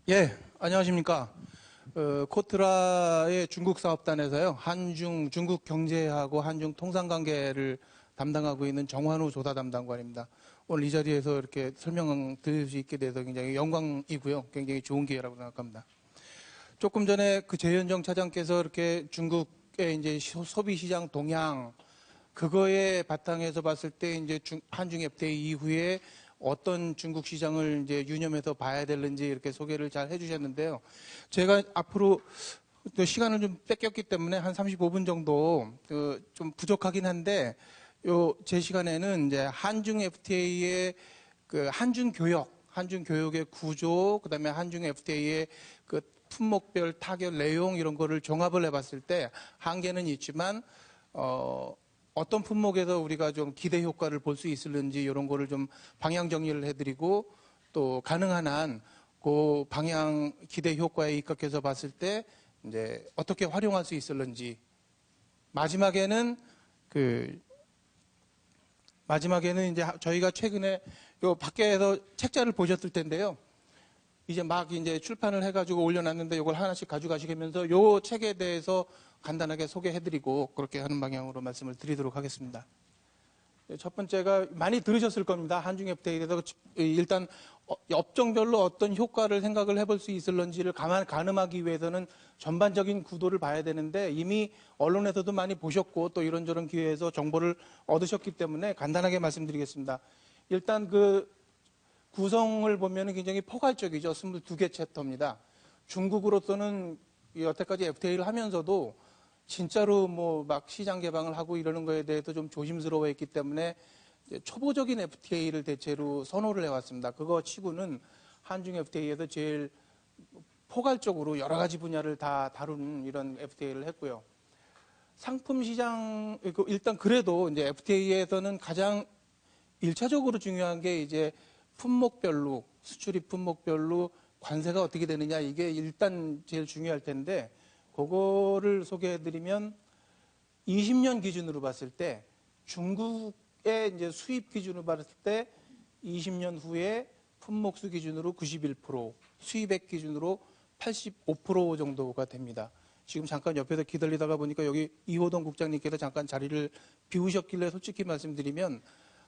예, 안녕하십니까. 코트라의 중국 사업단에서요, 중국 경제하고 한중 통상 관계를 담당하고 있는 정환우 조사 담당관입니다. 오늘 이 자리에서 이렇게 설명 드릴 수 있게 돼서 굉장히 영광이고요. 굉장히 좋은 기회라고 생각합니다. 조금 전에 그 재현정 차장께서 이렇게 중국의 이제 소비 시장 동향, 그거에 바탕에서 봤을 때 이제 한중 FTA 이후에 어떤 중국 시장을 이제 유념해서 봐야 되는지 이렇게 소개를 잘 해주셨는데요. 제가 앞으로 또 시간을 좀 뺏겼기 때문에 한 35분 정도 좀 부족하긴 한데 제 시간에는 이제 한중 FTA의 그 한중 교역의 구조, 그다음에 한중 FTA의 그 품목별 타결 내용 이런 거를 종합을 해봤을 때 한계는 있지만 어떤 품목에서 우리가 좀 기대 효과를 볼 수 있을는지 이런 거를 좀 방향 정리를 해드리고 또 가능한 한 그 방향 기대 효과에 입각해서 봤을 때 이제 어떻게 활용할 수 있을는지 마지막에는 이제 저희가 최근에 요 밖에서 책자를 보셨을 텐데요. 이제 막 이제 출판을 해가지고 올려놨는데 이걸 하나씩 가져가시면서 요 책에 대해서 간단하게 소개해드리고 그렇게 하는 방향으로 말씀을 드리도록 하겠습니다. 첫 번째가 많이 들으셨을 겁니다. 한중 FTA에 대해서 일단 업종별로 어떤 효과를 생각을 해볼 수 있을런지를 가늠하기 위해서는 전반적인 구도를 봐야 되는데 이미 언론에서도 많이 보셨고 또 이런저런 기회에서 정보를 얻으셨기 때문에 간단하게 말씀드리겠습니다. 일단 그 구성을 보면 굉장히 포괄적이죠. 22개 챕터입니다. 중국으로서는 여태까지 FTA를 하면서도 진짜로 뭐 막 시장 개방을 하고 이러는 거에 대해서 좀 조심스러워했기 때문에 초보적인 FTA를 대체로 선호를 해왔습니다. 그거 치고는 한중 FTA에서 제일 포괄적으로 여러 가지 분야를 다 다루는 이런 FTA를 했고요. 상품 시장, 일단 그래도 이제 FTA에서는 가장 1차적으로 중요한 게 이제 품목별로, 수출입 품목별로 관세가 어떻게 되느냐, 이게 일단 제일 중요할 텐데, 그거를 소개해드리면 20년 기준으로 봤을 때 중국의 이제 수입 기준으로 봤을 때 20년 후에 품목수 기준으로 91%, 수입액 기준으로 85% 정도가 됩니다. 지금 잠깐 옆에서 기다리다가 보니까 여기 이호동 국장님께서 잠깐 자리를 비우셨길래 솔직히 말씀드리면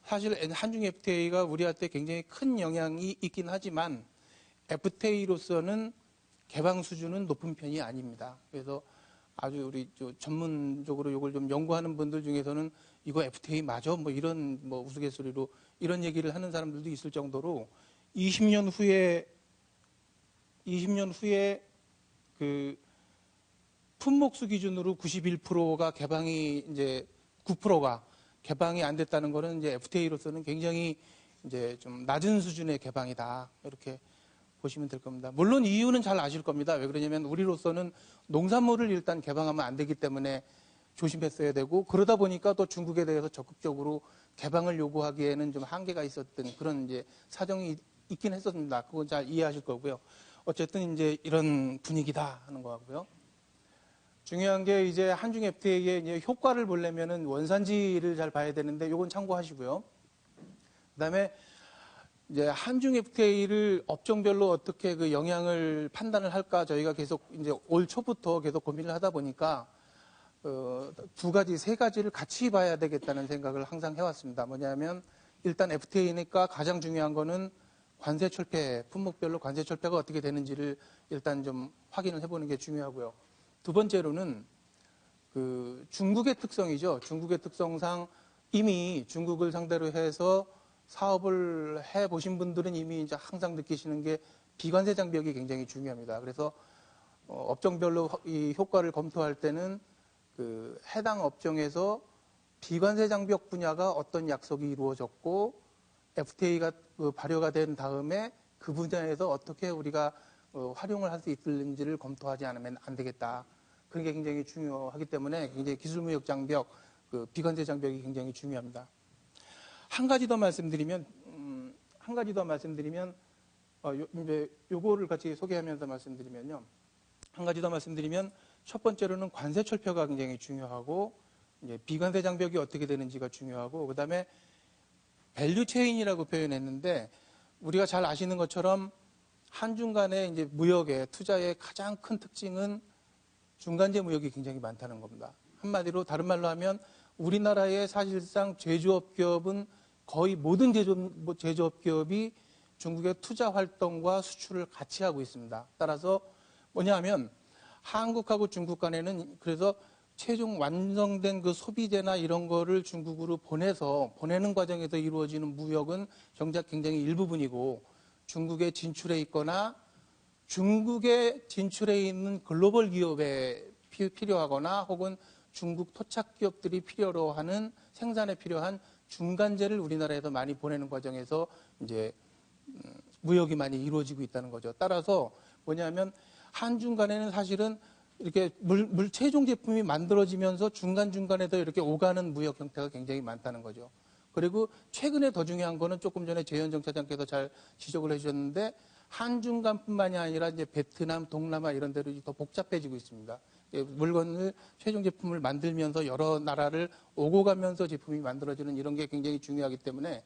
사실 한중 FTA가 우리한테 굉장히 큰 영향이 있긴 하지만 FTA로서는 개방 수준은 높은 편이 아닙니다. 그래서 아주 우리 전문적으로 이걸 좀 연구하는 분들 중에서는 이거 FTA 맞아? 뭐 이런 뭐 우스갯소리로 이런 얘기를 하는 사람들도 있을 정도로 20년 후에 그 품목수 기준으로 91%가 개방이 이제 9%가 개방이 안 됐다는 거는 이제 FTA로서는 굉장히 이제 좀 낮은 수준의 개방이다. 이렇게 보시면 될 겁니다. 물론 이유는 잘 아실 겁니다. 왜 그러냐면 우리로서는 농산물을 일단 개방하면 안 되기 때문에 조심했어야 되고 그러다 보니까 또 중국에 대해서 적극적으로 개방을 요구하기에는 좀 한계가 있었던 그런 이제 사정이 있긴 했었습니다. 그건 잘 이해하실 거고요. 어쨌든 이제 이런 분위기다 하는 거고요. 중요한 게 이제 한중 FTA의 이제 효과를 보려면은 원산지를 잘 봐야 되는데 이건 참고하시고요. 그다음에 이제 한중 FTA를 업종별로 어떻게 그 영향을 판단을 할까 저희가 계속 이제 올 초부터 계속 고민을 하다 보니까 세 가지를 같이 봐야 되겠다는 생각을 항상 해왔습니다. 뭐냐면 일단 FTA니까 가장 중요한 거는 관세 철폐, 품목별로 관세 철폐가 어떻게 되는지를 일단 좀 확인을 해보는 게 중요하고요. 두 번째로는 그 중국의 특성이죠. 중국의 특성상 이미 중국을 상대로 해서 사업을 해 보신 분들은 이미 이제 항상 느끼시는 게 비관세 장벽이 굉장히 중요합니다. 그래서 업종별로 이 효과를 검토할 때는 그 해당 업종에서 비관세 장벽 분야가 어떤 약속이 이루어졌고 FTA가 발효가 된 다음에 그 분야에서 어떻게 우리가 활용을 할 수 있을지를 검토하지 않으면 안 되겠다. 그런 게 굉장히 중요하기 때문에 굉장히 기술무역 장벽, 그 비관세 장벽이 굉장히 중요합니다. 한 가지 더 말씀드리면 이제 요거를 같이 소개하면서 말씀드리면요. 한 가지 더 말씀드리면 첫 번째로는 관세 철폐가 굉장히 중요하고 이제 비관세 장벽이 어떻게 되는지가 중요하고 그다음에 밸류 체인이라고 표현했는데 우리가 잘 아시는 것처럼 한중 간의 이제 무역의 투자의 가장 큰 특징은 중간재 무역이 굉장히 많다는 겁니다. 한마디로 다른 말로 하면 우리나라의 사실상 제조업 기업은 거의 모든 제조업 기업이 중국의 투자 활동과 수출을 같이 하고 있습니다. 따라서 뭐냐 하면 한국하고 중국 간에는 그래서 최종 완성된 그 소비재나 이런 거를 중국으로 보내는 과정에서 이루어지는 무역은 정작 굉장히 일부분이고 중국에 진출해 있거나 중국에 진출해 있는 글로벌 기업에 필요하거나 혹은 중국 토착 기업들이 필요로 하는 생산에 필요한 중간재를 우리나라에서 많이 보내는 과정에서 이제 무역이 많이 이루어지고 있다는 거죠. 따라서 뭐냐면 한중 간에는 사실은 이렇게 최종 제품이 만들어지면서 중간중간에서 이렇게 오가는 무역 형태가 굉장히 많다는 거죠. 그리고 최근에 더 중요한 거는 조금 전에 재현정 차장께서 잘 지적을 해주셨는데 한중 간뿐만이 아니라 이제 베트남, 동남아 이런 데로 더 복잡해지고 있습니다. 물건을 최종 제품을 만들면서 여러 나라를 오고 가면서 제품이 만들어지는 이런 게 굉장히 중요하기 때문에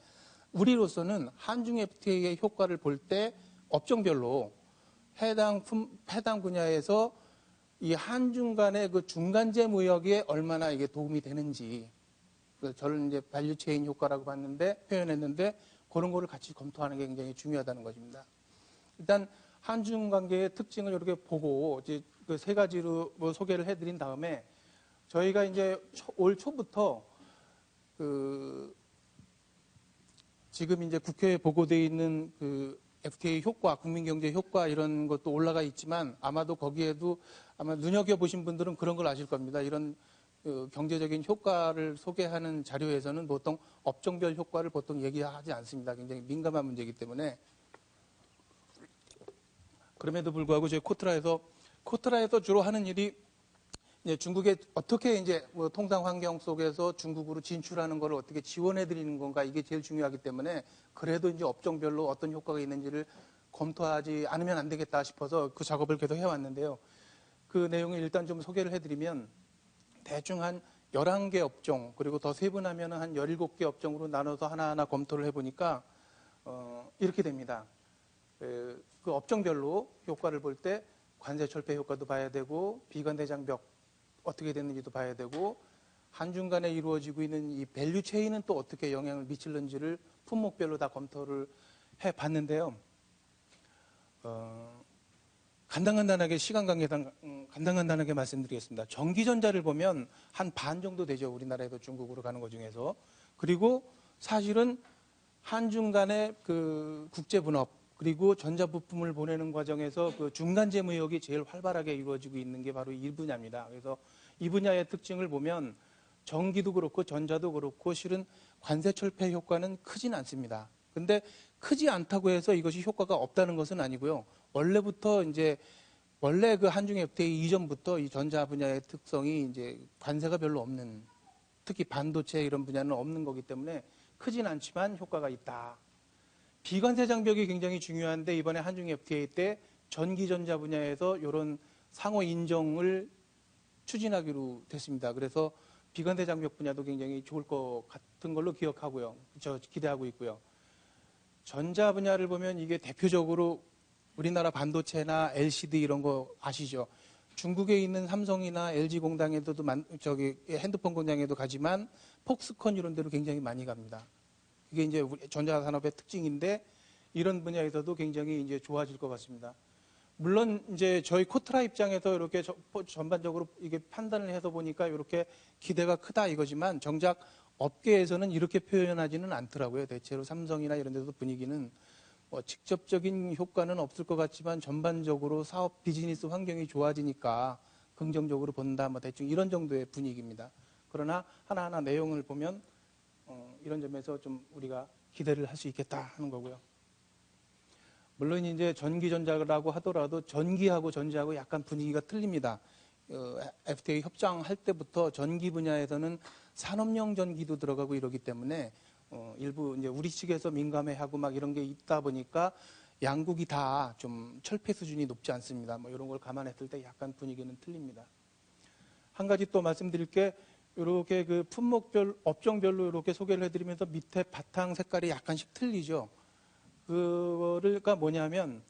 우리로서는 한중 FTA의 효과를 볼 때 업종별로 해당 분야에서 이 한중 간의 그 중간재 무역에 얼마나 이게 도움이 되는지, 저는 이제 밸류체인 효과라고 표현했는데 그런 거를 같이 검토하는 게 굉장히 중요하다는 것입니다. 일단 한중 관계의 특징을 이렇게 보고 이제 그 세 가지로 뭐 소개를 해드린 다음에 저희가 이제 올 초부터 그 지금 이제 국회에 보고되어 있는 그 FTA 효과, 국민경제 효과 이런 것도 올라가 있지만 아마도 거기에도 아마 눈여겨보신 분들은 그런 걸 아실 겁니다. 이런 경제적인 효과를 소개하는 자료에서는 보통 업종별 효과를 보통 얘기하지 않습니다. 굉장히 민감한 문제이기 때문에. 그럼에도 불구하고 저희 코트라에서 주로 하는 일이 이제 중국에 어떻게 이제 뭐 통상 환경 속에서 중국으로 진출하는 걸 어떻게 지원해 드리는 건가 이게 제일 중요하기 때문에 그래도 이제 업종별로 어떤 효과가 있는지를 검토하지 않으면 안 되겠다 싶어서 그 작업을 계속 해왔는데요. 그 내용을 일단 좀 소개를 해드리면 대충 한 11개 업종 그리고 더 세분하면 한 17개 업종으로 나눠서 하나하나 검토를 해보니까 이렇게 됩니다. 그 업종별로 효과를 볼 때 관세 철폐 효과도 봐야 되고 비관대 장벽 어떻게 됐는지도 봐야 되고 한중 간에 이루어지고 있는 이 밸류 체인은 또 어떻게 영향을 미칠는지를 품목별로 다 검토를 해봤는데요. 간단하게 시간 관계상 간단하게 말씀드리겠습니다. 전기전자를 보면 한 반 정도 되죠. 우리나라에서 중국으로 가는 것 중에서. 그리고 사실은 한중 간의 그 국제 분업 그리고 전자부품을 보내는 과정에서 그 중간재 무역이 제일 활발하게 이루어지고 있는 게 바로 이 분야입니다. 그래서 이 분야의 특징을 보면 전기도 그렇고 전자도 그렇고 실은 관세 철폐 효과는 크진 않습니다. 근데 크지 않다고 해서 이것이 효과가 없다는 것은 아니고요. 원래 그 한중 FTA 이전부터 이 전자 분야의 특성이 이제 관세가 별로 없는, 특히 반도체 이런 분야는 없는 거기 때문에 크진 않지만 효과가 있다. 비관세 장벽이 굉장히 중요한데 이번에 한중 FTA 때 전기전자 분야에서 이런 상호 인정을 추진하기로 됐습니다. 그래서 비관세 장벽 분야도 굉장히 좋을 것 같은 걸로 기억하고요. 기대하고 있고요. 전자 분야를 보면 이게 대표적으로 우리나라 반도체나 LCD 이런 거 아시죠? 중국에 있는 삼성이나 LG 공장에도 핸드폰 공장에도 가지만 폭스콘 이런 데로 굉장히 많이 갑니다. 이게 이제 전자산업의 특징인데 이런 분야에서도 굉장히 이제 좋아질 것 같습니다. 물론 이제 저희 코트라 입장에서 이렇게 전반적으로 이게 판단을 해서 보니까 이렇게 기대가 크다 이거지만 정작 업계에서는 이렇게 표현하지는 않더라고요. 대체로 삼성이나 이런 데서 분위기는 뭐 직접적인 효과는 없을 것 같지만 전반적으로 사업 비즈니스 환경이 좋아지니까 긍정적으로 본다. 뭐 대충 이런 정도의 분위기입니다. 그러나 하나하나 내용을 보면 이런 점에서 좀 우리가 기대를 할 수 있겠다 하는 거고요. 물론 이제 전기전자라고 하더라도 전기하고 전자하고 약간 분위기가 틀립니다. FTA 협정할 때부터 전기 분야에서는 산업용 전기도 들어가고 이러기 때문에 일부 이제 우리 측에서 민감해하고 막 이런 게 있다 보니까 양국이 다 좀 철폐 수준이 높지 않습니다. 뭐 이런 걸 감안했을 때 약간 분위기는 틀립니다. 한 가지 또 말씀드릴 게 이렇게 그 품목별, 업종별로 이렇게 소개를 해드리면서 밑에 바탕 색깔이 약간씩 틀리죠. 그거가 뭐냐면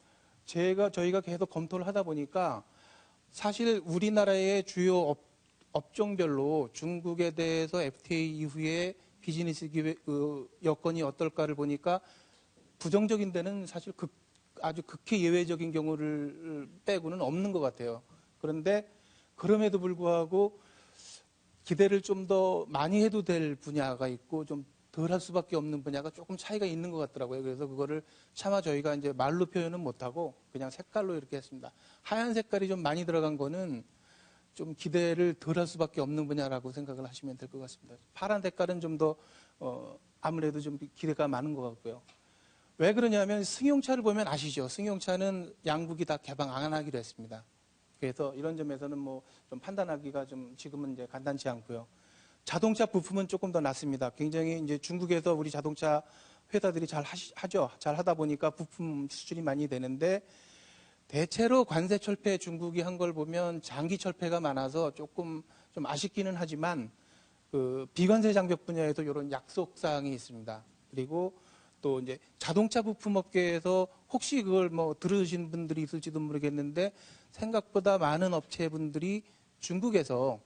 저희가 계속 검토를 하다 보니까 사실 우리나라의 주요 업종별로 중국에 대해서 FTA 이후에 비즈니스 여건이 어떨까를 보니까 부정적인 데는 사실 아주 극히 예외적인 경우를 빼고는 없는 것 같아요. 그런데 그럼에도 불구하고 기대를 좀 더 많이 해도 될 분야가 있고 좀 덜 할 수밖에 없는 분야가 조금 차이가 있는 것 같더라고요. 그래서 그거를 차마 저희가 이제 말로 표현은 못하고 그냥 색깔로 이렇게 했습니다. 하얀 색깔이 좀 많이 들어간 거는 좀 기대를 덜 할 수밖에 없는 분야라고 생각을 하시면 될 것 같습니다. 파란 색깔은 좀 더 아무래도 좀 기대가 많은 것 같고요. 왜 그러냐면 승용차를 보면 아시죠? 승용차는 양국이 다 개방 안 하기로 했습니다. 그래서 이런 점에서는 뭐 좀 판단하기가 좀 지금은 이제 간단치 않고요. 자동차 부품은 조금 더 낫습니다. 굉장히 이제 중국에서 우리 자동차 회사들이 잘 하죠. 잘 하다 보니까 부품 수출이 많이 되는데 대체로 관세 철폐 중국이 한 걸 보면 장기 철폐가 많아서 조금 좀 아쉽기는 하지만 그 비관세 장벽 분야에도 이런 약속 사항이 있습니다. 그리고 또 이제 자동차 부품 업계에서 혹시 그걸 뭐 들으신 분들이 있을지도 모르겠는데 생각보다 많은 업체분들이 중국에서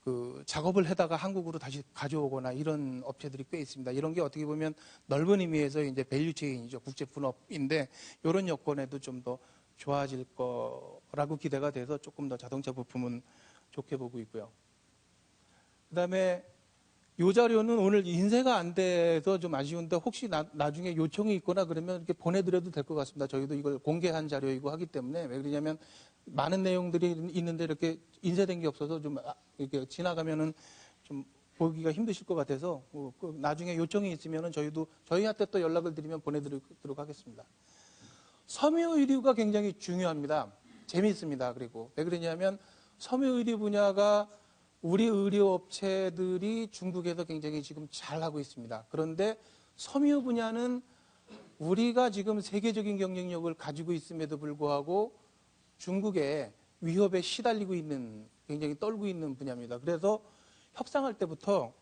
그 작업을 해다가 한국으로 다시 가져오거나 이런 업체들이 꽤 있습니다. 이런 게 어떻게 보면 넓은 의미에서 이제 밸류체인이죠. 국제 분업인데 이런 여건에도 좀 더 좋아질 거라고 기대가 돼서 조금 더 자동차 부품은 좋게 보고 있고요. 그다음에 이 자료는 오늘 인쇄가 안 돼서 좀 아쉬운데 혹시 나중에 요청이 있거나 그러면 이렇게 보내드려도 될 것 같습니다. 저희도 이걸 공개한 자료이고 하기 때문에 왜 그러냐면 많은 내용들이 있는데 이렇게 인쇄된 게 없어서 좀 이렇게 지나가면은 좀 보기가 힘드실 것 같아서 나중에 요청이 있으면은 저희한테 또 연락을 드리면 보내드리도록 하겠습니다. 섬유 의류가 굉장히 중요합니다. 재미있습니다. 그리고 왜 그러냐면 섬유 의류 분야가 우리 의료업체들이 중국에서 굉장히 지금 잘하고 있습니다. 그런데 섬유 분야는 우리가 지금 세계적인 경쟁력을 가지고 있음에도 불구하고 중국의 위협에 시달리고 있는, 굉장히 떨고 있는 분야입니다. 그래서 협상할 때부터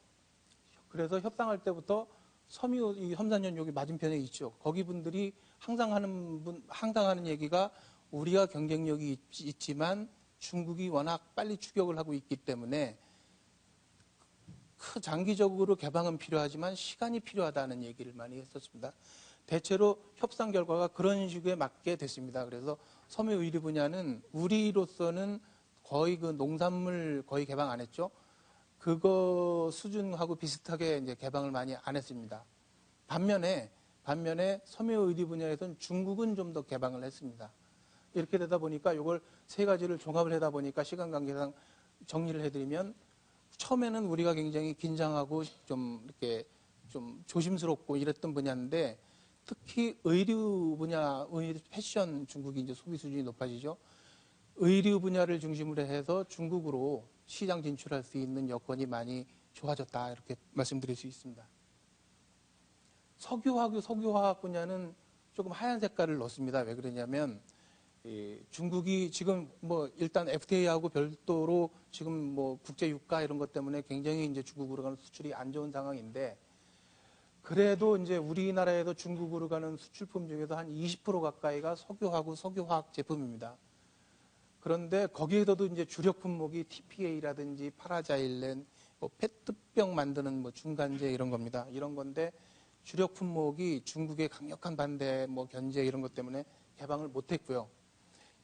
섬유, 이 섬산연 여기 맞은편에 있죠. 거기 분들이 항상 하는 얘기가 우리가 경쟁력이 있지만 중국이 워낙 빨리 추격을 하고 있기 때문에 장기적으로 개방은 필요하지만 시간이 필요하다는 얘기를 많이 했었습니다. 대체로 협상 결과가 그런 식에 맞게 됐습니다. 그래서 섬유 의류 분야는 우리로서는 거의 그 농산물 거의 개방 안 했죠. 그거 수준하고 비슷하게 이제 개방을 많이 안 했습니다. 반면에 섬유 의류 분야에서는 중국은 좀 더 개방을 했습니다. 이렇게 되다 보니까 이걸 세 가지를 종합을 하다 보니까 시간 관계상 정리를 해드리면 처음에는 우리가 굉장히 긴장하고 좀 이렇게 좀 조심스럽고 이랬던 분야인데 특히 의류 분야, 패션 중국이 이제 소비 수준이 높아지죠. 의류 분야를 중심으로 해서 중국으로 시장 진출할 수 있는 여건이 많이 좋아졌다 이렇게 말씀드릴 수 있습니다. 석유화학 분야는 조금 하얀 색깔을 넣습니다. 왜 그러냐면 중국이 지금 뭐 일단 FTA하고 별도로 지금 뭐 국제 유가 이런 것 때문에 굉장히 이제 중국으로 가는 수출이 안 좋은 상황인데 그래도 이제 우리나라에서 중국으로 가는 수출품 중에서 한 20% 가까이가 석유하고 석유화학 제품입니다. 그런데 거기에서도 이제 주력 품목이 TPA라든지 파라자일렌, 뭐 페트병 만드는 뭐 중간재 이런 겁니다. 이런 건데 주력 품목이 중국의 강력한 반대, 뭐 견제 이런 것 때문에 개방을 못했고요.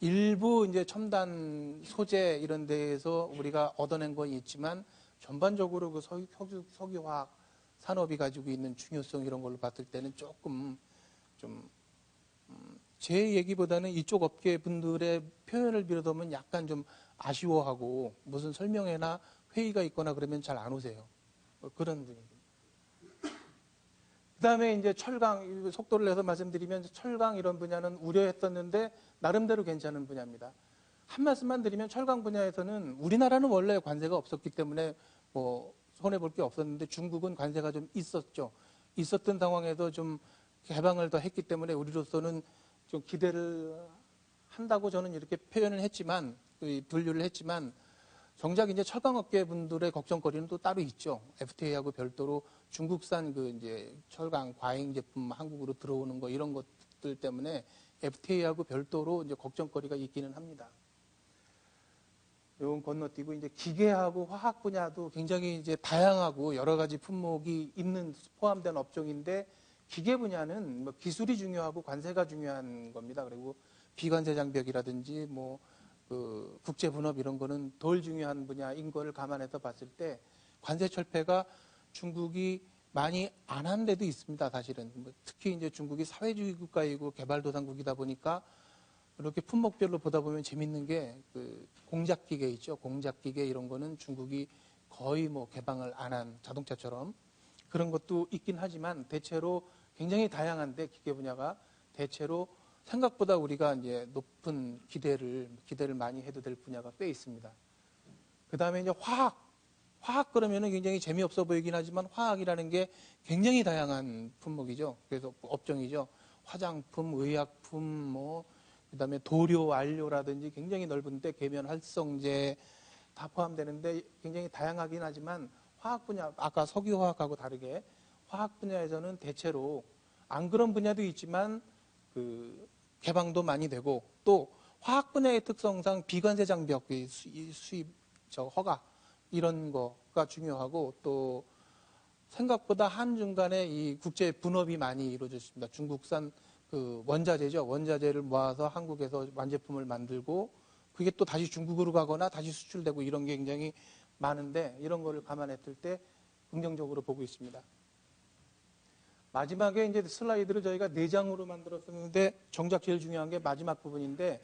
일부 이제 첨단 소재 이런 데에서 우리가 얻어낸 건 있지만 전반적으로 그 석유화학 산업이 가지고 있는 중요성 이런 걸로 봤을 때는 조금 좀 제 얘기보다는 이쪽 업계 분들의 표현을 빌어보면 약간 좀 아쉬워하고 무슨 설명회나 회의가 있거나 그러면 잘 안 오세요. 그런 분위기. 그 다음에 이제 철강, 속도를 내서 말씀드리면 철강 이런 분야는 우려했었는데 나름대로 괜찮은 분야입니다. 한 말씀만 드리면 철강 분야에서는 우리나라는 원래 관세가 없었기 때문에 뭐 손해볼 게 없었는데 중국은 관세가 좀 있었죠. 있었던 상황에서 좀 개방을 더 했기 때문에 우리로서는 좀 기대를 한다고 저는 이렇게 표현을 했지만, 분류를 했지만 정작 이제 철강업계 분들의 걱정거리는 또 따로 있죠. FTA하고 별도로 중국산 그 이제 철강 과잉 제품 한국으로 들어오는 거 이런 것 것들 때문에 FTA하고 별도로 이제 걱정거리가 있기는 합니다. 이건 건너뛰고 이제 기계하고 화학 분야도 굉장히 이제 다양하고 여러 가지 품목이 있는 포함된 업종인데 기계 분야는 뭐 기술이 중요하고 관세가 중요한 겁니다. 그리고 비관세 장벽이라든지 뭐 그 국제 분업 이런 거는 덜 중요한 분야인 거를 감안해서 봤을 때 관세 철폐가 중국이 많이 안 한 데도 있습니다. 사실은 특히 이제 중국이 사회주의 국가이고 개발도상국이다 보니까 이렇게 품목별로 보다 보면 재밌는 게 그 공작기계 있죠. 공작기계 이런 거는 중국이 거의 뭐 개방을 안 한 자동차처럼 그런 것도 있긴 하지만 대체로 굉장히 다양한데 기계 분야가 대체로 생각보다 우리가 이제 높은 기대를 많이 해도 될 분야가 꽤 있습니다. 그 다음에 이제 화학 그러면은 굉장히 재미없어 보이긴 하지만 화학이라는 게 굉장히 다양한 품목이죠. 그래서 업종이죠. 화장품, 의약품, 뭐 그다음에 도료, 완료라든지 굉장히 넓은데 계면 활성제 다 포함되는데 굉장히 다양하긴 하지만 화학 분야 아까 석유화학하고 다르게 화학 분야에서는 대체로 안 그런 분야도 있지만 그 개방도 많이 되고 또 화학 분야의 특성상 비관세 장벽 수입 허가 이런 거가 중요하고 또 생각보다 한중 간에 이 국제 분업이 많이 이루어져 있습니다. 중국산 그 원자재죠. 원자재를 모아서 한국에서 완제품을 만들고 그게 또 다시 중국으로 가거나 다시 수출되고 이런 게 굉장히 많은데 이런 거를 감안했을 때 긍정적으로 보고 있습니다. 마지막에 이제 슬라이드를 저희가 4장으로 만들었었는데 정작 제일 중요한 게 마지막 부분인데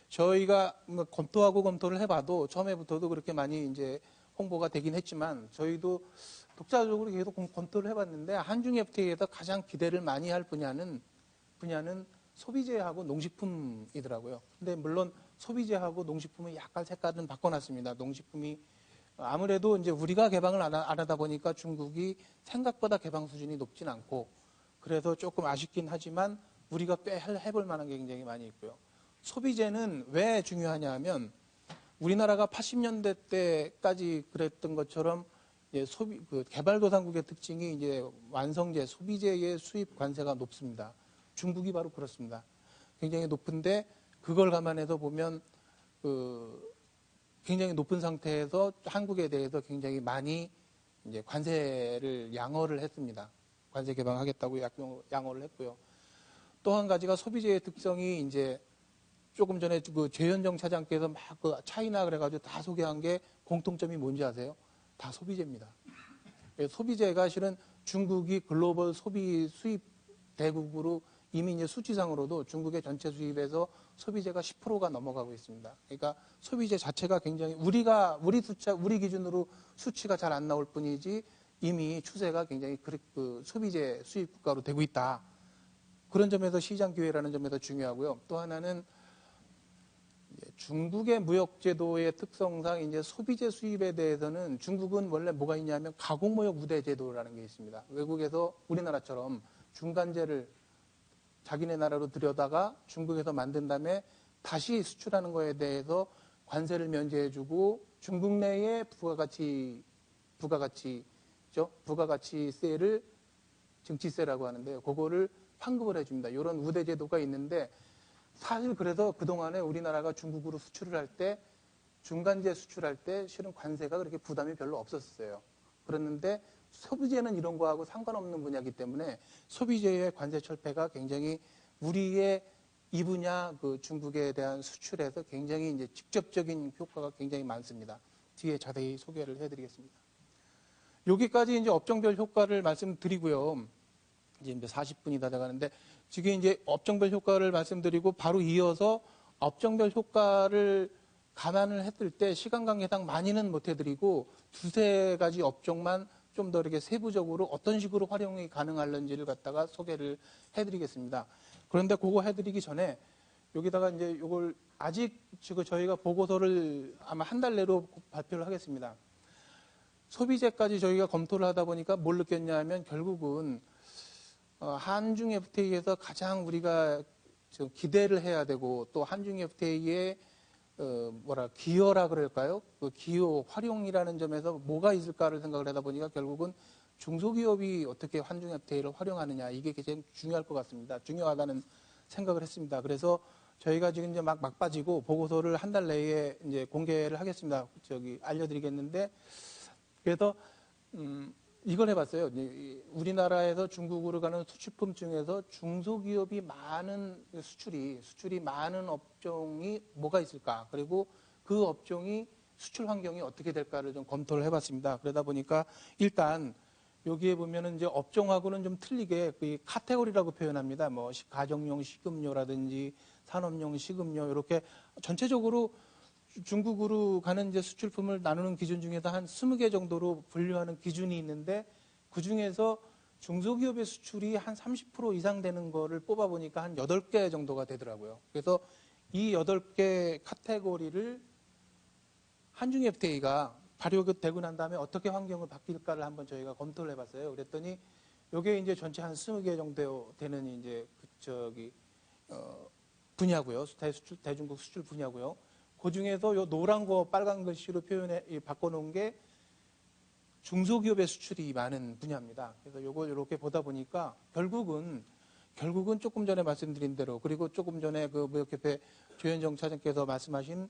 저희가 뭐 검토를 해봐도 처음에부터도 그렇게 많이 이제 홍보가 되긴 했지만 저희도 독자적으로 계속 검토를 해봤는데 한중 FTA에서 가장 기대를 많이 할 분야는 소비재하고 농식품이더라고요. 근데 물론 소비재하고 농식품은 약간 색깔은 바꿔놨습니다. 농식품이 아무래도 이제 우리가 개방을 안 하다 보니까 중국이 생각보다 개방 수준이 높진 않고 그래서 조금 아쉽긴 하지만 우리가 꽤 해볼 만한 게 굉장히 많이 있고요. 소비재는 왜 중요하냐 하면 우리나라가 80년대 때까지 그랬던 것처럼 그 개발도상국의 특징이 이제 완성재, 소비재의 수입 관세가 높습니다. 중국이 바로 그렇습니다. 굉장히 높은데 그걸 감안해서 보면 굉장히 높은 상태에서 한국에 대해서 굉장히 많이 이제 관세를 양호를 했습니다. 관세 개방하겠다고 양호를 했고요. 또 한 가지가 소비재의 특성이 이제 조금 전에 그 최현정 차장께서 막 그 차이나 그래가지고 다 소개한 게 공통점이 뭔지 아세요? 다 소비재입니다. 소비재가 실은 중국이 글로벌 소비 수입 대국으로 이미 이제 수치상으로도 중국의 전체 수입에서 소비재가 10%가 넘어가고 있습니다. 그러니까 소비재 자체가 굉장히 우리 기준으로 수치가 잘 안 나올 뿐이지 이미 추세가 굉장히 그 소비재 수입 국가로 되고 있다. 그런 점에서 시장 기회라는 점에서 중요하고요. 또 하나는 중국의 무역제도의 특성상 이제 소비재 수입에 대해서는 중국은 원래 뭐가 있냐면 가공무역 우대제도라는 게 있습니다. 외국에서 우리나라처럼 중간재를 자기네 나라로 들여다가 중국에서 만든 다음에 다시 수출하는 거에 대해서 관세를 면제해주고 중국 내에 부가가치세를 증치세라고 하는데요. 그거를 환급을 해줍니다. 이런 우대제도가 있는데 사실 그래서 그동안에 우리나라가 중국으로 수출을 할 때 중간재 수출할 때 실은 관세가 그렇게 부담이 별로 없었어요. 그랬는데 소비재는 이런 거하고 상관없는 분야이기 때문에 소비재의 관세 철폐가 굉장히 우리의 이 분야 그 중국에 대한 수출에서 굉장히 이제 직접적인 효과가 굉장히 많습니다. 뒤에 자세히 소개를 해드리겠습니다. 여기까지 이제 업종별 효과를 말씀드리고요. 이제 40분이 다 돼가는데 지금 이제 업종별 효과를 말씀드리고 바로 이어서 업종별 효과를 감안을 했을 때 시간 관계상 많이는 못 해드리고 두세 가지 업종만 좀 더 이렇게 세부적으로 어떤 식으로 활용이 가능할런지를 갖다가 소개를 해드리겠습니다. 그런데 그거 해드리기 전에 여기다가 이제 이걸 아직 지금 저희가 보고서를 아마 한 달 내로 발표를 하겠습니다. 소비재까지 저희가 검토를 하다 보니까 뭘 느꼈냐 하면 결국은 한중 FTA에서 가장 우리가 기대를 해야 되고 또 한중 FTA의 기여라 그럴까요? 그 기여, 활용이라는 점에서 뭐가 있을까를 생각을 하다 보니까 결국은 중소기업이 어떻게 한중 FTA를 활용하느냐 이게 굉장히 중요할 것 같습니다. 중요하다는 생각을 했습니다. 그래서 저희가 지금 이제 막 빠지고 보고서를 한 달 내에 이제 공개를 하겠습니다. 알려드리겠는데, 그래서 이걸 해봤어요. 우리나라에서 중국으로 가는 수출품 중에서 중소기업이 많은 수출이 많은 업종이 뭐가 있을까? 그리고 그 업종이 수출 환경이 어떻게 될까를 좀 검토를 해봤습니다. 그러다 보니까 일단 여기에 보면은 이제 업종하고는 좀 틀리게 그 카테고리라고 표현합니다. 뭐 가정용 식음료라든지 산업용 식음료 이렇게 전체적으로 중국으로 가는 이제 수출품을 나누는 기준 중에서 한 20개 정도로 분류하는 기준이 있는데 그 중에서 중소기업의 수출이 한 30% 이상 되는 거를 뽑아보니까 한 8개 정도가 되더라고요. 그래서 이 8개 카테고리를 한중 FTA가 발효되고 난 다음에 어떻게 환경을 바뀔까를 한번 저희가 검토를 해봤어요. 그랬더니 이게 이제 전체 한 20개 정도 되는 이제 분야고요. 대중국 수출 분야고요. 그 중에서 요 노란 거 빨간 글씨로 바꿔놓은 게 중소기업의 수출이 많은 분야입니다. 그래서 요걸 이렇게 보다 보니까 결국은 조금 전에 말씀드린 대로 그리고 조금 전에 그 무역협회 조현정 차장께서 말씀하신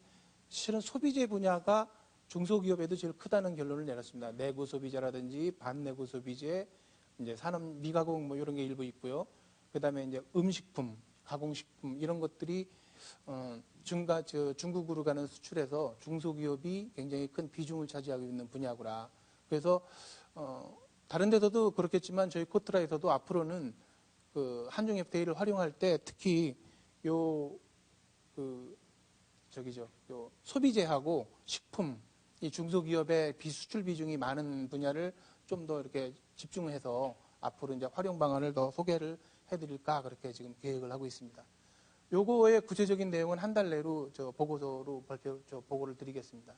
실은 소비재 분야가 중소기업에도 제일 크다는 결론을 내렸습니다. 내구 소비재라든지 반내구 소비재, 이제 산업 미가공 뭐 이런 게 일부 있고요. 그다음에 이제 음식품, 가공식품 이런 것들이 중국으로 가는 수출에서 중소기업이 굉장히 큰 비중을 차지하고 있는 분야구나. 그래서 다른 데서도 그렇겠지만 저희 코트라에서도 앞으로는 그 한중 FTA를 활용할 때 특히 요 소비재하고 식품 이 중소기업의 비수출 비중이 많은 분야를 좀 더 이렇게 집중해서 앞으로 이제 활용 방안을 더 소개를 해드릴까 그렇게 지금 계획을 하고 있습니다. 요거의 구체적인 내용은 한 달 내로 보고서로 보고를 드리겠습니다.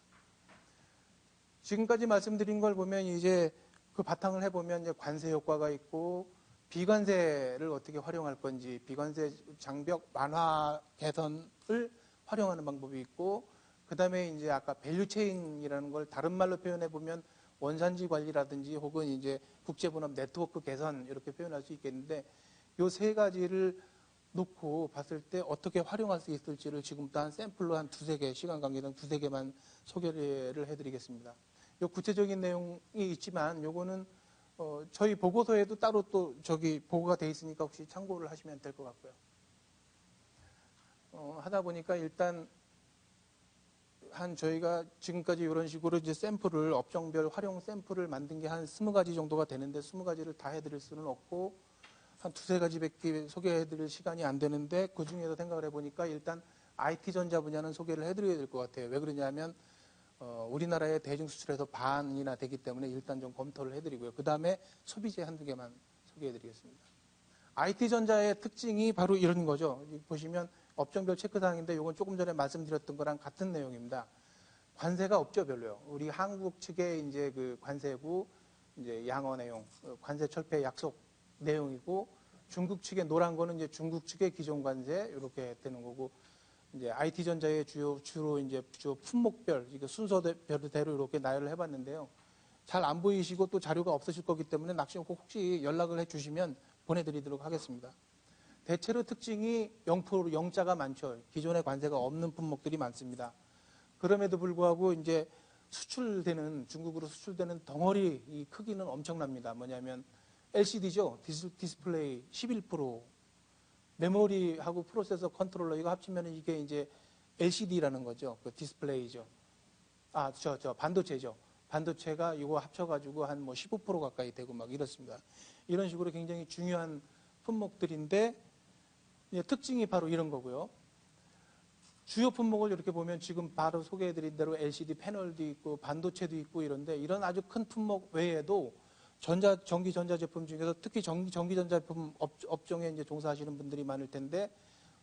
지금까지 말씀드린 걸 보면 이제 그 바탕을 해보면 이제 관세 효과가 있고 비관세를 어떻게 활용할 건지 비관세 장벽 완화 개선을 활용하는 방법이 있고 그다음에 이제 아까 밸류체인이라는 걸 다른 말로 표현해 보면 원산지 관리라든지 혹은 이제 국제분업 네트워크 개선 이렇게 표현할 수 있겠는데 요 세 가지를 놓고 봤을 때 어떻게 활용할 수 있을지를 지금부터 한 샘플로 한 2-3개 시간 관계상 2-3개만 소개를 해드리겠습니다. 요 구체적인 내용이 있지만 요거는 저희 보고서에도 따로 또 보고가 돼 있으니까 혹시 참고를 하시면 될 것 같고요. 하다 보니까 일단 저희가 지금까지 이런 식으로 이제 샘플을 업종별 활용 샘플을 만든 게 한 20가지 정도가 되는데 20가지를 다 해드릴 수는 없고 한 2-3가지밖에 소개해드릴 시간이 안 되는데 그 중에서 생각을 해보니까 일단 IT전자 분야는 소개를 해드려야 될 것 같아요. 왜 그러냐면 우리나라의 대중수출에서 반이나 되기 때문에 일단 좀 검토를 해드리고요. 그 다음에 소비재 한두 개만 소개해드리겠습니다. IT전자의 특징이 바로 이런 거죠. 보시면 업종별 체크사항인데 이건 조금 전에 말씀드렸던 거랑 같은 내용입니다. 관세가 없죠, 별로요. 우리 한국 측의 이제 그 관세부 이제 양어 내용, 관세 철폐 약속 내용이고 중국 측의 노란 거는 이제 중국 측의 기존 관세 이렇게 되는 거고 이제 IT전자의 주로 이제 품목별 순서대로 이렇게 나열을 해봤는데요. 잘 안 보이시고 또 자료가 없으실 거기 때문에 혹시 연락을 해주시면 보내드리도록 하겠습니다. 대체로 특징이 0%, 0자가 많죠. 기존의 관세가 없는 품목들이 많습니다. 그럼에도 불구하고 이제 중국으로 수출되는 덩어리 이 크기는 엄청납니다. 뭐냐면 LCD죠. 디스플레이 11%, 메모리하고 프로세서 컨트롤러 이거 합치면 이게 이제 LCD라는 거죠. 그 디스플레이죠. 반도체죠. 반도체가 이거 합쳐가지고 한 뭐 15% 가까이 되고 막 이렇습니다. 이런 식으로 굉장히 중요한 품목들인데 특징이 바로 이런 거고요. 주요 품목을 이렇게 보면 지금 바로 소개해드린 대로 LCD 패널도 있고 반도체도 있고 이런데 이런 아주 큰 품목 외에도 전기 전자제품 중에서 특히 전기 전자제품 업종에 이제 종사하시는 분들이 많을 텐데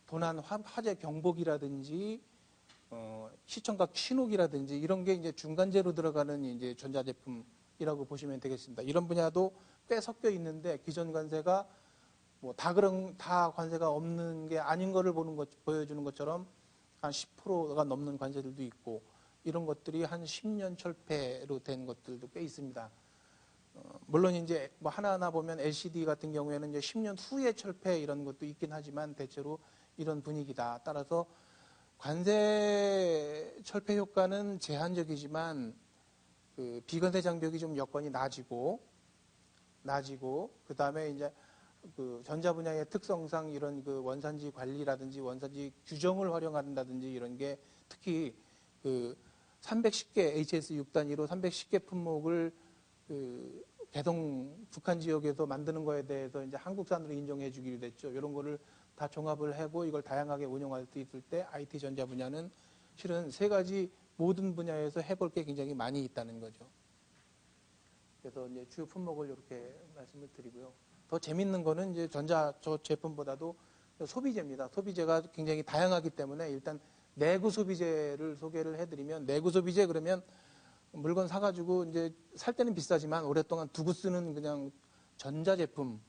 도난 화재 경보기라든지 시청각 신호기라든지 이런 게 이제 중간재로 들어가는 이제 전자제품이라고 보시면 되겠습니다. 이런 분야도 꽤 섞여 있는데 기존 관세가 다 관세가 없는 게 아닌 거를 보여주는 것처럼 한 10%가 넘는 관세들도 있고 이런 것들이 한 10년 철폐로 된 것들도 꽤 있습니다. 물론 이제 뭐 하나하나 보면 LCD 같은 경우에는 이제 10년 후에 철폐 이런 것도 있긴 하지만 대체로 이런 분위기다. 따라서 관세 철폐 효과는 제한적이지만 그 비관세 장벽이 좀 여건이 낮이고 그다음에 이제 그 전자 분야의 특성상 이런 그 원산지 관리라든지 원산지 규정을 활용한다든지 이런 게 특히 그 310개 HS 6단위로 310개 품목을 그 개성 북한 지역에서 만드는 거에 대해서 이제 한국산으로 인정해 주기로 됐죠. 이런 거를 다 종합을 하고 이걸 다양하게 운영할 수 있을 때 IT 전자 분야는 실은 세 가지 모든 분야에서 해볼 게 굉장히 많이 있다는 거죠. 그래서 이제 주요 품목을 이렇게 말씀을 드리고요. 더 재밌는 거는 이제 전자 저 제품보다도 소비재입니다. 소비재가 굉장히 다양하기 때문에 일단 내구 소비재를 소개를 해드리면 내구 소비재 그러면 물건 사가지고 이제 살 때는 비싸지만 오랫동안 두고 쓰는 그냥 전자제품,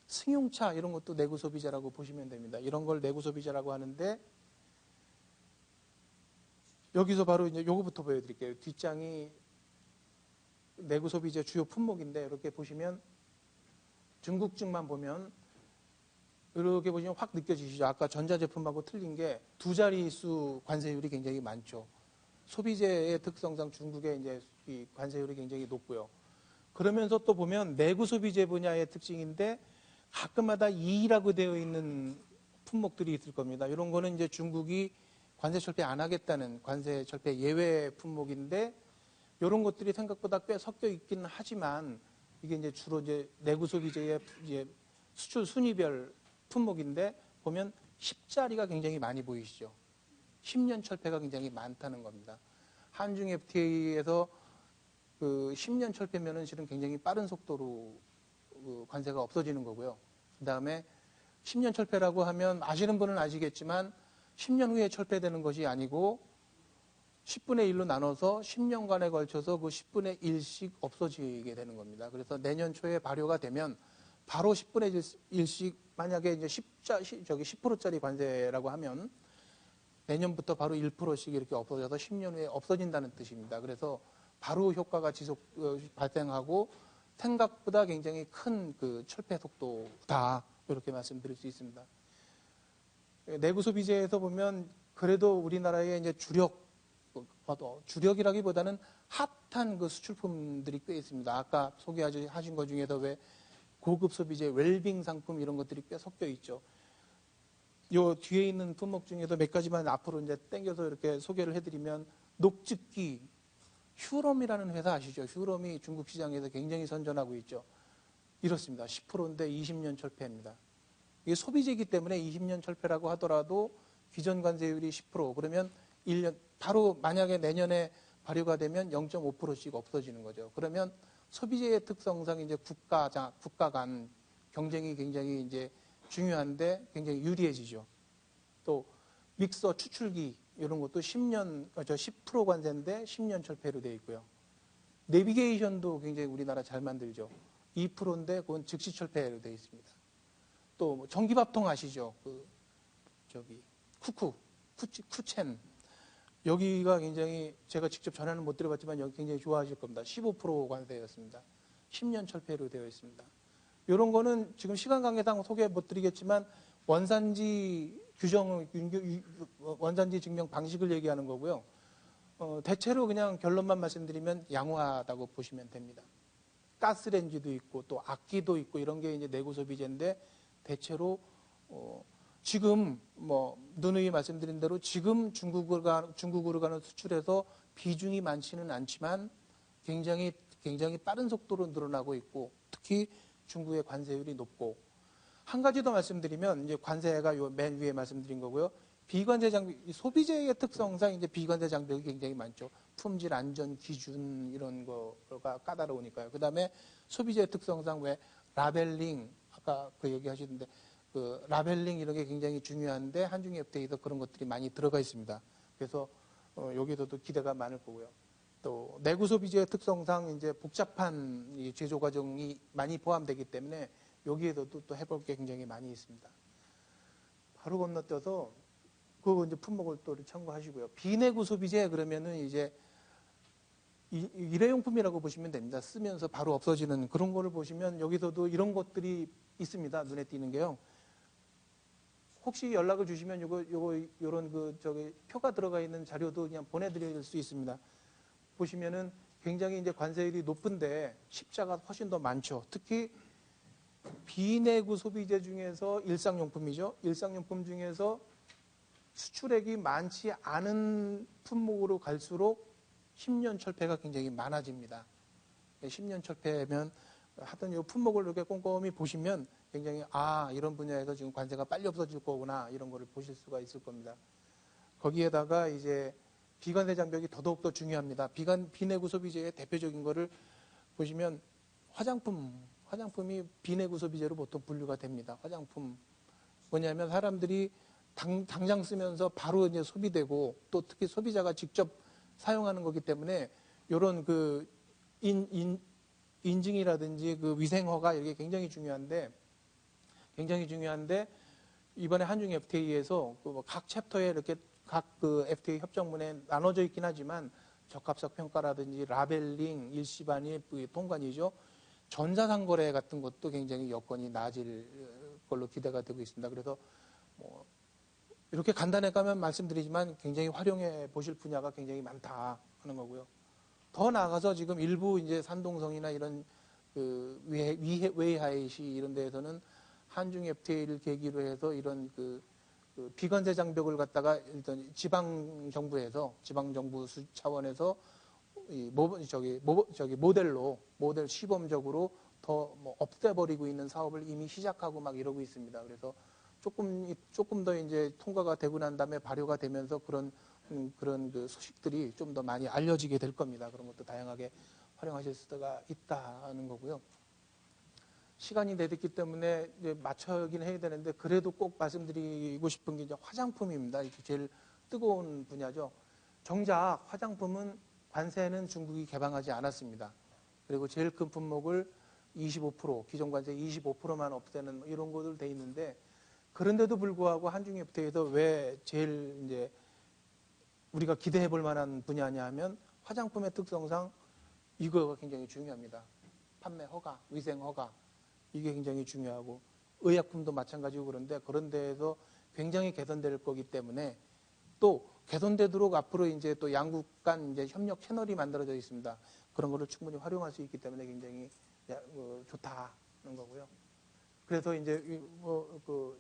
승용차 이런 것도 내구 소비재라고 보시면 됩니다. 이런 걸 내구 소비재라고 하는데 여기서 바로 이제 요거부터 보여드릴게요. 뒷장이 내구 소비재 주요 품목인데 이렇게 보시면 중국증만 보면 이렇게 보시면 확 느껴지시죠. 아까 전자제품하고 틀린 게 두 자릿수 관세율이 굉장히 많죠. 소비재의 특성상 중국의 이제 이 관세율이 굉장히 높고요. 그러면서 또 보면 내구 소비재 분야의 특징인데 가끔마다 2라고 되어 있는 품목들이 있을 겁니다. 이런 거는 이제 중국이 관세 철폐 안 하겠다는 관세 철폐 예외 품목인데 이런 것들이 생각보다 꽤 섞여 있기는 하지만 이게 이제 주로 이제 내구 소비재의 이제 수출 순위별 품목인데 보면 10자리가 굉장히 많이 보이시죠. 10년 철폐가 굉장히 많다는 겁니다. 한중 FTA에서 그 10년 철폐면은 실은 굉장히 빠른 속도로 그 관세가 없어지는 거고요. 그 다음에 10년 철폐라고 하면 아시는 분은 아시겠지만 10년 후에 철폐되는 것이 아니고 10분의 1로 나눠서 10년간에 걸쳐서 그 10분의 1씩 없어지게 되는 겁니다. 그래서 내년 초에 발효가 되면 바로 10분의 1씩 만약에 이제 10%짜리 관세라고 하면 내년부터 바로 1%씩 이렇게 없어져서 10년 후에 없어진다는 뜻입니다. 그래서 바로 효과가 발생하고 생각보다 굉장히 큰 그 철폐 속도다. 이렇게 말씀드릴 수 있습니다. 내구 소비재에서 보면 그래도 우리나라의 이제 주력이라기보다는 핫한 그 수출품들이 꽤 있습니다. 아까 소개하신 것 중에서 왜 고급 소비재, 웰빙 상품 이런 것들이 꽤 섞여 있죠. 요 뒤에 있는 품목 중에서 몇 가지만 앞으로 이제 땡겨서 이렇게 소개를 해드리면 녹즙기, 휴롬이라는 회사 아시죠? 휴롬이 중국 시장에서 굉장히 선전하고 있죠. 이렇습니다. 10%인데 20년 철폐입니다. 이게 소비재이기 때문에 20년 철폐라고 하더라도 기존 관세율이 10% 그러면 1년 바로 만약에 내년에 발효가 되면 0.5%씩 없어지는 거죠. 그러면 소비재의 특성상 이제 국가 간 경쟁이 굉장히 이제 중요한데 굉장히 유리해지죠. 또 믹서 추출기 이런 것도 10% 관세인데 10년 철폐로 되어 있고요. 내비게이션도 굉장히 우리나라 잘 만들죠. 2%인데 그건 즉시 철폐로 되어 있습니다. 또 전기밥통 아시죠? 쿠첸. 여기가 굉장히 제가 직접 전화는 못 드려봤지만 여기 굉장히 좋아하실 겁니다. 15% 관세였습니다. 10년 철폐로 되어 있습니다. 이런 거는 지금 시간 관계상 소개 못 드리겠지만 원산지 증명 방식을 얘기하는 거고요. 대체로 그냥 결론만 말씀드리면 양호하다고 보시면 됩니다. 가스레인지도 있고 또 악기도 있고 이런 게 이제 내구 소비재인데 대체로 지금 뭐 누누이 말씀드린 대로 지금 중국으로 가는 수출에서 비중이 많지는 않지만 굉장히 빠른 속도로 늘어나고 있고 특히 중국의 관세율이 높고 한 가지 더 말씀드리면 이제 관세가 요 맨 위에 말씀드린 거고요. 비관세 장벽, 소비재의 특성상 이제 비관세 장벽이 굉장히 많죠. 품질 안전 기준 이런 거가 까다로우니까요. 그다음에 소비재의 특성상 왜 라벨링 아까 그 얘기하시던데 그 라벨링 이런 게 굉장히 중요한데 한중 FTA에서 그런 것들이 많이 들어가 있습니다. 그래서 여기서도 기대가 많을 거고요. 또 내구 소비재의 특성상 이제 복잡한 이 제조 과정이 많이 포함되기 때문에 여기에서도 또 해볼 게 굉장히 많이 있습니다. 바로 건너뛰어서 그 이제 품목을 또 참고하시고요. 비내구 소비재 그러면은 이제 일회용품이라고 보시면 됩니다. 쓰면서 바로 없어지는 그런 거를 보시면 여기서도 이런 것들이 있습니다. 눈에 띄는 게요. 혹시 연락을 주시면 요런 표가 들어가 있는 자료도 그냥 보내드릴 수 있습니다. 보시면은 굉장히 이제 관세율이 높은데 십자가 훨씬 더 많죠. 특히 비내구 소비재 중에서 일상용품이죠. 일상용품 중에서 수출액이 많지 않은 품목으로 갈수록 10년 철폐가 굉장히 많아집니다. 10년 철폐면 하여튼 이 품목을 이렇게 꼼꼼히 보시면 굉장히 이런 분야에서 지금 관세가 빨리 없어질 거구나 이런 거를 보실 수가 있을 겁니다. 거기에다가 이제 비관세 장벽이 더더욱더 중요합니다. 비내구 소비재의 대표적인 거를 보시면 화장품이 비내구 소비재로 보통 분류가 됩니다. 화장품 뭐냐면 사람들이 당장 쓰면서 바로 이제 소비되고 또 특히 소비자가 직접 사용하는 거기 때문에 이런 그 인증이라든지 그 위생허가 이게 굉장히 중요한데 이번에 한중 FTA에서 각 챕터에 이렇게 각 그 FTA 협정문에 나눠져 있긴 하지만 적합성 평가라든지 라벨링, 일시반입, 통관이죠. 전자상거래 같은 것도 굉장히 여건이 나아질 걸로 기대가 되고 있습니다. 그래서 이렇게 간단하게 가면 말씀드리지만 굉장히 활용해 보실 분야가 굉장히 많다 하는 거고요. 더 나아가서 지금 일부 이제 산동성이나 이런 그 웨이하이시 이런 데에서는 한중 FTA를 계기로 해서 이런 그 비관세 장벽을 갖다가 일단 지방 정부 차원에서 모델 시범적으로 더 없애버리고 있는 사업을 이미 시작하고 막 이러고 있습니다. 그래서 조금 더 이제 통과가 되고 난 다음에 발효가 되면서 그런 그 소식들이 좀 더 많이 알려지게 될 겁니다. 그런 것도 다양하게 활용하실 수가 있다는 거고요. 시간이 내렸기 때문에 이제 맞춰긴 해야 되는데 그래도 꼭 말씀드리고 싶은 게 이제 화장품입니다. 이게 제일 뜨거운 분야죠. 정작 화장품은 관세는 중국이 개방하지 않았습니다. 그리고 제일 큰 품목을 25% 기존 관세 25%만 없애는 이런 것들 돼 있는데 그런데도 불구하고 한중 FTA에서 왜 제일 이제 우리가 기대해 볼 만한 분야냐 하면 화장품의 특성상 이거가 굉장히 중요합니다. 판매 허가, 위생 허가 이게 굉장히 중요하고 의약품도 마찬가지고 그런 데에서 굉장히 개선될 거기 때문에 또 개선되도록 앞으로 이제 또 양국 간 이제 협력 채널이 만들어져 있습니다. 그런 거를 충분히 활용할 수 있기 때문에 굉장히 좋다는 거고요. 그래서 이제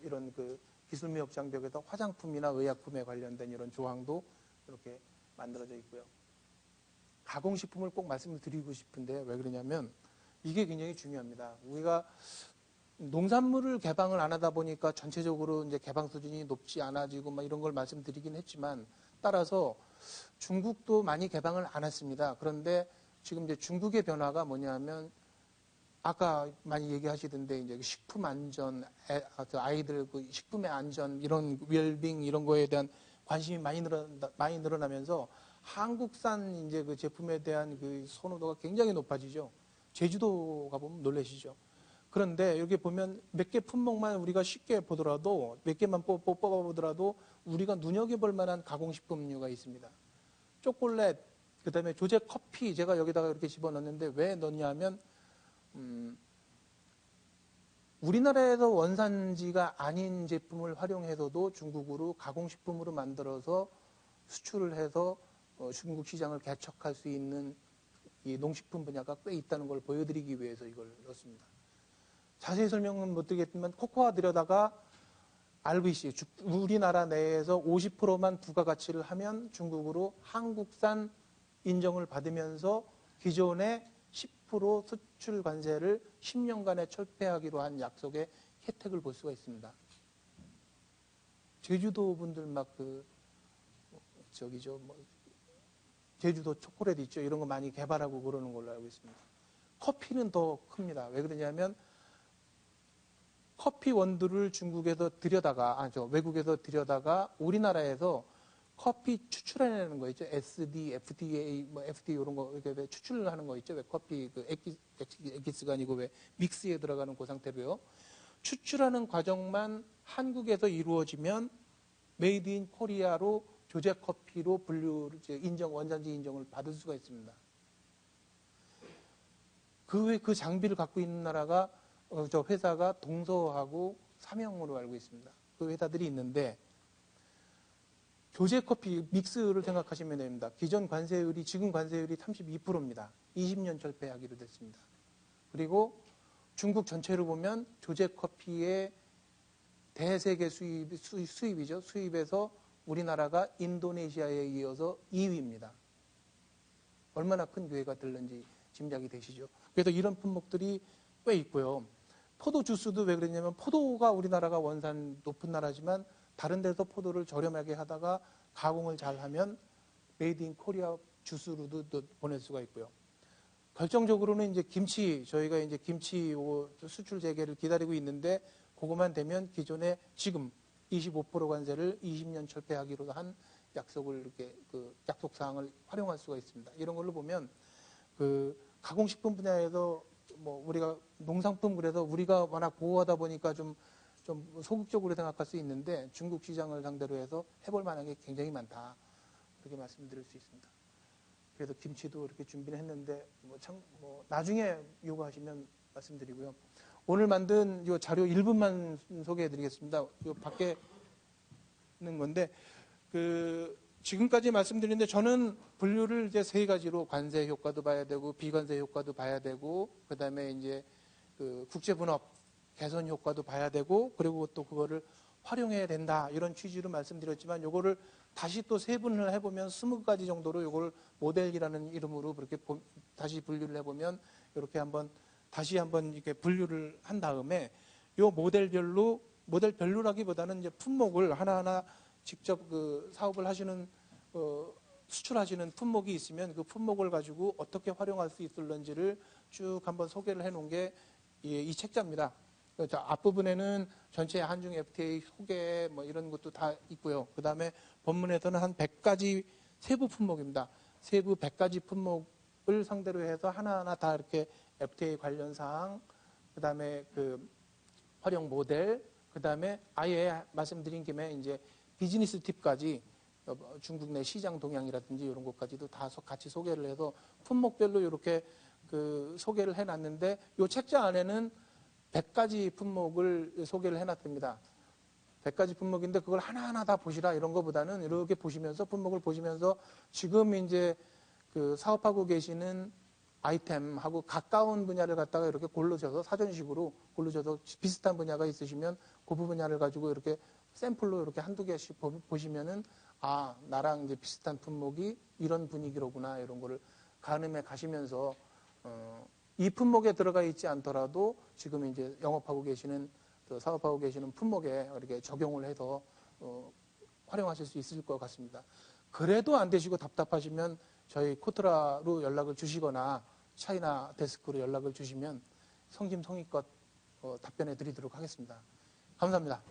이런 그 기술무역 장벽에서 화장품이나 의약품에 관련된 이런 조항도 이렇게 만들어져 있고요. 가공식품을 꼭 말씀을 드리고 싶은데 왜 그러냐면 이게 굉장히 중요합니다. 우리가 농산물을 개방을 안 하다 보니까 전체적으로 이제 개방 수준이 높지 않아지고 막 이런 걸 말씀드리긴 했지만 따라서 중국도 많이 개방을 안 했습니다. 그런데 지금 이제 중국의 변화가 뭐냐면 아까 많이 얘기하시던데 이제 식품 안전, 아이들 그 식품의 안전 이런 웰빙 이런 거에 대한 관심이 많이 늘어나면서 한국산 이제 그 제품에 대한 그 선호도가 굉장히 높아지죠. 제주도 가보면 놀라시죠. 그런데 여기 보면 몇 개 품목만 우리가 쉽게 보더라도 몇 개만 뽑아보더라도 우리가 눈여겨볼 만한 가공식품류가 있습니다. 초콜릿, 그 다음에 조제 커피 제가 여기다가 이렇게 집어넣는데 왜 넣냐 하면 우리나라에서 원산지가 아닌 제품을 활용해서도 중국으로 가공식품으로 만들어서 수출을 해서 중국 시장을 개척할 수 있는 이 농식품 분야가 꽤 있다는 걸 보여드리기 위해서 이걸 넣었습니다. 자세히 설명은 못 드리겠지만 코코아 들여다가 RVC, 우리나라 내에서 50%만 부가가치를 하면 중국으로 한국산 인정을 받으면서 기존의 10% 수출 관세를 10년간에 철폐하기로 한 약속의 혜택을 볼 수가 있습니다. 제주도 분들 제주도 초콜릿 있죠. 이런 거 많이 개발하고 그러는 걸로 알고 있습니다. 커피는 더 큽니다. 왜 그러냐면 커피 원두를 외국에서 들여다가 우리나라에서 커피 추출해내는 거 있죠. SD, FDA, FD 이런 거 이렇게 추출을 하는 거 있죠. 왜 커피 그 액기스가 아니고 왜 믹스에 들어가는 그 상태로요. 추출하는 과정만 한국에서 이루어지면 메이드 인 코리아로 조제 커피로 원산지 인정을 받을 수가 있습니다. 그 외에 그 장비를 갖고 있는 나라가 저 회사가 동서하고 삼형으로 알고 있습니다. 그 회사들이 있는데 교제 커피 믹스를 생각하시면 됩니다. 기존 관세율이 지금 관세율이 32%입니다. 20년 철폐하기로 됐습니다. 그리고 중국 전체를 보면 조제 커피의 대세계 수입이죠. 수입에서 우리나라가 인도네시아에 이어서 2위입니다. 얼마나 큰 기회가 될는지 짐작이 되시죠. 그래서 이런 품목들이 꽤 있고요. 포도 주스도 왜 그랬냐면 포도가 우리나라가 원산 높은 나라지만 다른 데서 포도를 저렴하게 하다가 가공을 잘하면 메이드 인 코리아 주스로도 보낼 수가 있고요. 결정적으로는 이제 김치, 저희가 이제 김치 수출 재개를 기다리고 있는데 그것만 되면 기존에 지금 25% 관세를 20년 철폐하기로 한 약속을 이렇게 그 약속 사항을 활용할 수가 있습니다. 이런 걸로 보면 그 가공식품 분야에서 뭐 우리가 농산품 그래서 우리가 워낙 보호하다 보니까 좀 소극적으로 생각할 수 있는데 중국 시장을 상대로 해서 해볼 만한 게 굉장히 많다. 그렇게 말씀드릴 수 있습니다. 그래서 김치도 이렇게 준비를 했는데 뭐 나중에 요구하시면 말씀드리고요. 오늘 만든 이 자료 1분만 소개해 드리겠습니다. 이 밖에 있는 건데 지금까지 말씀드렸는데 저는 분류를 이제 세 가지로 관세 효과도 봐야 되고 비관세 효과도 봐야 되고 그다음에 이제 그 국제 분업 개선 효과도 봐야 되고 그리고 또 그거를 활용해야 된다 이런 취지로 말씀드렸지만 요거를 다시 또 세분을 해보면 20가지 정도로 요걸 모델이라는 이름으로 그렇게 다시 분류를 해보면 이렇게 다시 한번 이렇게 분류를 한 다음에 요 모델별로라기보다는 이제 품목을 하나하나 직접 그 사업을 하시는 수출하시는 품목이 있으면 그 품목을 가지고 어떻게 활용할 수 있을런지를 쭉 한번 소개를 해놓은 게 이 책자입니다. 앞부분에는 전체 한중 FTA 소개 뭐 이런 것도 다 있고요. 그 다음에 본문에서는 한 100가지 세부 품목입니다. 세부 100가지 품목을 상대로 해서 하나하나 다 이렇게 FTA 관련 사항, 그 다음에 그 활용 모델, 그 다음에 아예 말씀드린 김에 이제 비즈니스 팁까지 중국 내 시장 동향이라든지 이런 것까지도 다 같이 소개를 해서 품목별로 이렇게 그 소개를 해놨는데 이 책자 안에는 100가지 품목을 소개를 해놨습니다. 100가지 품목인데 그걸 하나하나 다 보시라 이런 것보다는 이렇게 보시면서 품목을 보시면서 지금 이제 그 사업하고 계시는 아이템하고 가까운 분야를 갖다가 이렇게 고르셔서 사전식으로 고르셔서 비슷한 분야가 있으시면 그 분야를 가지고 이렇게 샘플로 이렇게 한두 개씩 보시면은 아, 나랑 이제 비슷한 품목이 이런 분위기로구나 이런 거를 가늠해 가시면서 이 품목에 들어가 있지 않더라도 지금 이제 영업하고 계시는 사업하고 계시는 품목에 이렇게 적용을 해서 활용하실 수 있을 것 같습니다. 그래도 안 되시고 답답하시면 저희 코트라로 연락을 주시거나 차이나 데스크로 연락을 주시면 성심성의껏 답변해 드리도록 하겠습니다. 감사합니다.